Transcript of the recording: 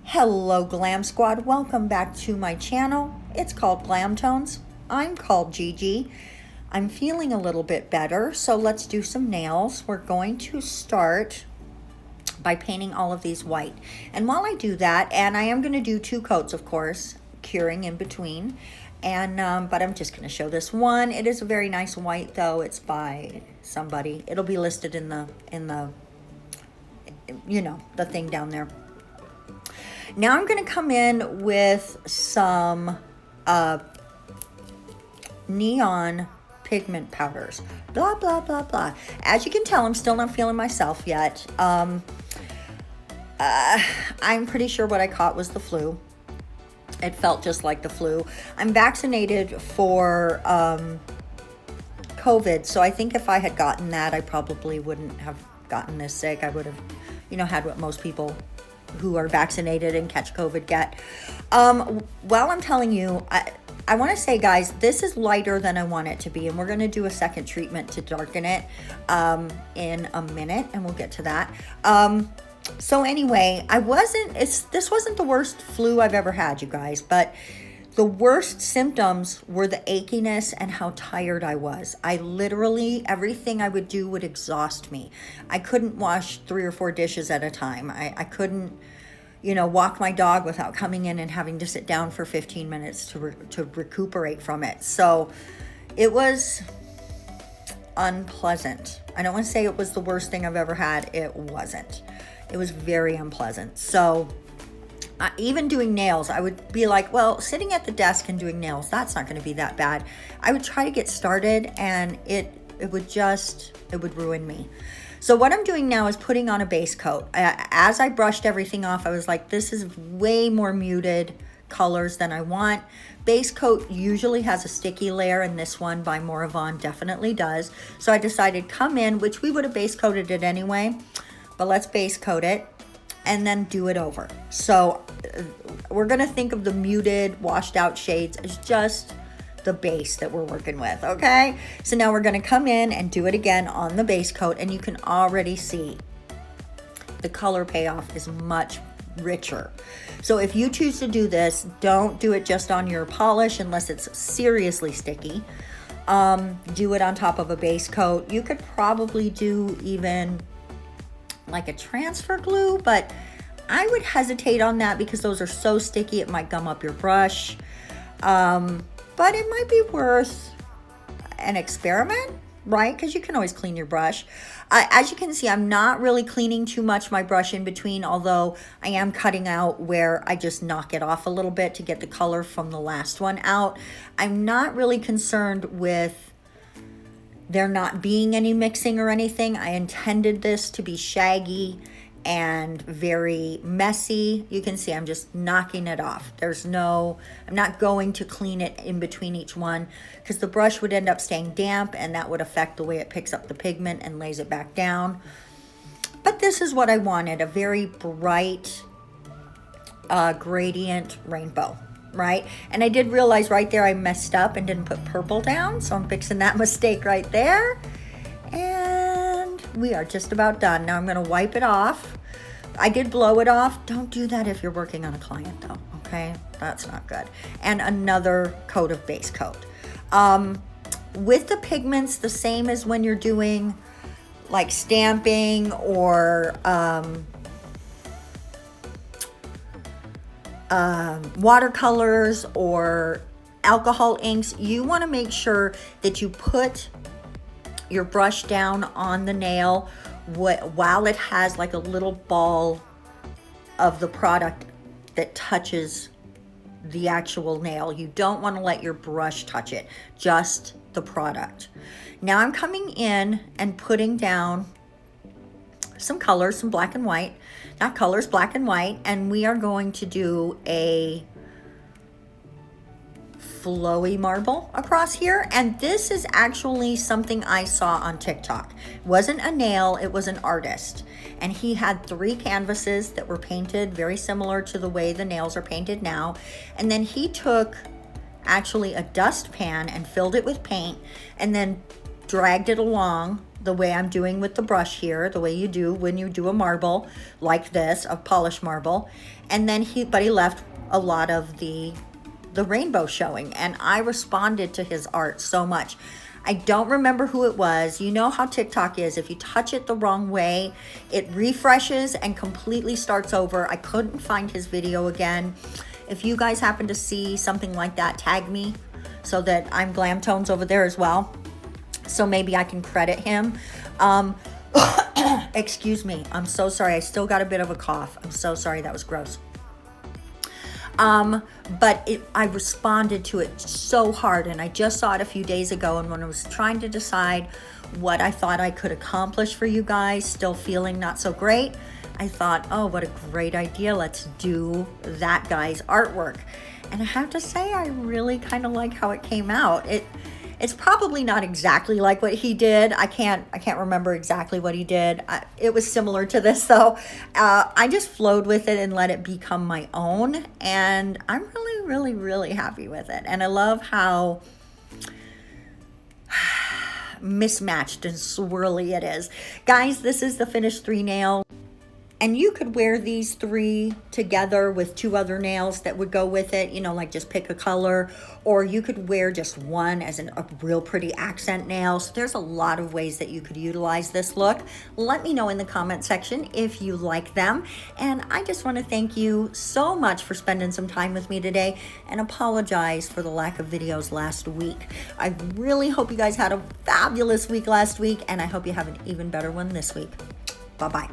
Hello Glam Squad, welcome back to my channel. It's called Glam Tones. I'm called Gigi. I'm feeling a little bit better, so let's do some nails. We're going to start by painting all of these white. And while I do that, and I am going to do 2 coats, of course, curing in between. And but I'm just going to show this one. It is a very nice white, though. It's by somebody. It'll be listed in the you know, the thing down there. Now I'm going to come in with some neon pigment powders. Blah, blah, blah, blah. As you can tell, I'm still not feeling myself yet. I'm pretty sure what I caught was the flu. It felt just like the flu. I'm vaccinated for COVID, so I think if I had gotten that, I probably wouldn't have gotten this sick. I would have, you know, had what most people who are vaccinated and catch COVID get. While I'm telling you, I want to say, guys, this is lighter than I want it to be, and we're going to do a second treatment to darken it in a minute, and we'll get to that. So anyway, this wasn't the worst flu I've ever had, you guys, but the worst symptoms were the achiness and how tired I was. I literally, everything I would do would exhaust me. I couldn't wash 3 or 4 dishes at a time. I couldn't, you know, walk my dog without coming in and having to sit down for 15 minutes to recuperate from it. So it was unpleasant. I don't want to say it was the worst thing I've ever had. It wasn't. It was very unpleasant. So even doing nails, I would be like, well, sitting at the desk and doing nails, that's not going to be that bad. I would try to get started and it would ruin me. So what I'm doing now is putting on a base coat. As I brushed everything off, I was like, this is way more muted colors than I want. Base coat usually has a sticky layer, and this one by Morovan definitely does. So I decided come in, which we would have base coated it anyway, but let's base coat it and then do it over. So we're gonna think of the muted, washed out shades as just the base that we're working with, okay? So now we're gonna come in and do it again on the base coat, and you can already see the color payoff is much richer. So if you choose to do this, don't do it just on your polish unless it's seriously sticky. Do it on top of a base coat. You could probably do even like a transfer glue, but I would hesitate on that because those are so sticky it might gum up your brush. But it might be worth an experiment, right? Because you can always clean your brush. As you can see, I'm not really cleaning too much my brush in between, although I am cutting out where I just knock it off a little bit to get the color from the last one out. I'm not really concerned with there not being any mixing or anything. I intended this to be shaggy and very messy. You can see I'm just knocking it off. I'm not going to clean it in between each one because the brush would end up staying damp and that would affect the way it picks up the pigment and lays it back down. But this is what I wanted, a very bright gradient rainbow, right? And I did realize right there I messed up and didn't put purple down, so I'm fixing that mistake right there. And we are just about done. Now I'm going to wipe it off. I did blow it off. Don't do that if you're working on a client though, okay? That's not good. And another coat of base coat. With the pigments, the same as when you're doing like stamping or watercolors or alcohol inks, you want to make sure that you put your brush down on the nail while it has like a little ball of the product that touches the actual nail. You don't want to let your brush touch it, just the product. Now I'm coming in and putting down some colors, some black and white, not colors, black and white, and we are going to do a flowy marble across here. And this is actually something I saw on TikTok. It wasn't a nail, it was an artist. And he had 3 canvases that were painted very similar to the way the nails are painted now. And then he took actually a dustpan and filled it with paint and then dragged it along the way I'm doing with the brush here, the way you do when you do a marble like this, a polished marble. And then he left a lot of the rainbow showing, and I responded to his art so much. I don't remember who it was. You know how TikTok is. If you touch it the wrong way, it refreshes and completely starts over. I couldn't find his video again. If you guys happen to see something like that, tag me so that I'm Glam Tones over there as well. So maybe I can credit him. Excuse me. I'm so sorry. I still got a bit of a cough. I'm so sorry. That was gross. But I responded to it so hard, and I just saw it a few days ago, and when I was trying to decide what I thought I could accomplish for you guys, still feeling not so great, I thought, oh, what a great idea. Let's do that guy's artwork. And I have to say, I really kind of like how it came out. It's probably not exactly like what he did. I can't remember exactly what he did. It was similar to this though. I just flowed with it and let it become my own. And I'm really, really, really happy with it. And I love how mismatched and swirly it is. Guys, this is the finished 3 nail. And you could wear these 3 together with 2 other nails that would go with it, you know, like just pick a color, or you could wear just one as a real pretty accent nail. So there's a lot of ways that you could utilize this look. Let me know in the comment section if you like them. And I just want to thank you so much for spending some time with me today, and apologize for the lack of videos last week. I really hope you guys had a fabulous week last week, and I hope you have an even better one this week. Bye-bye.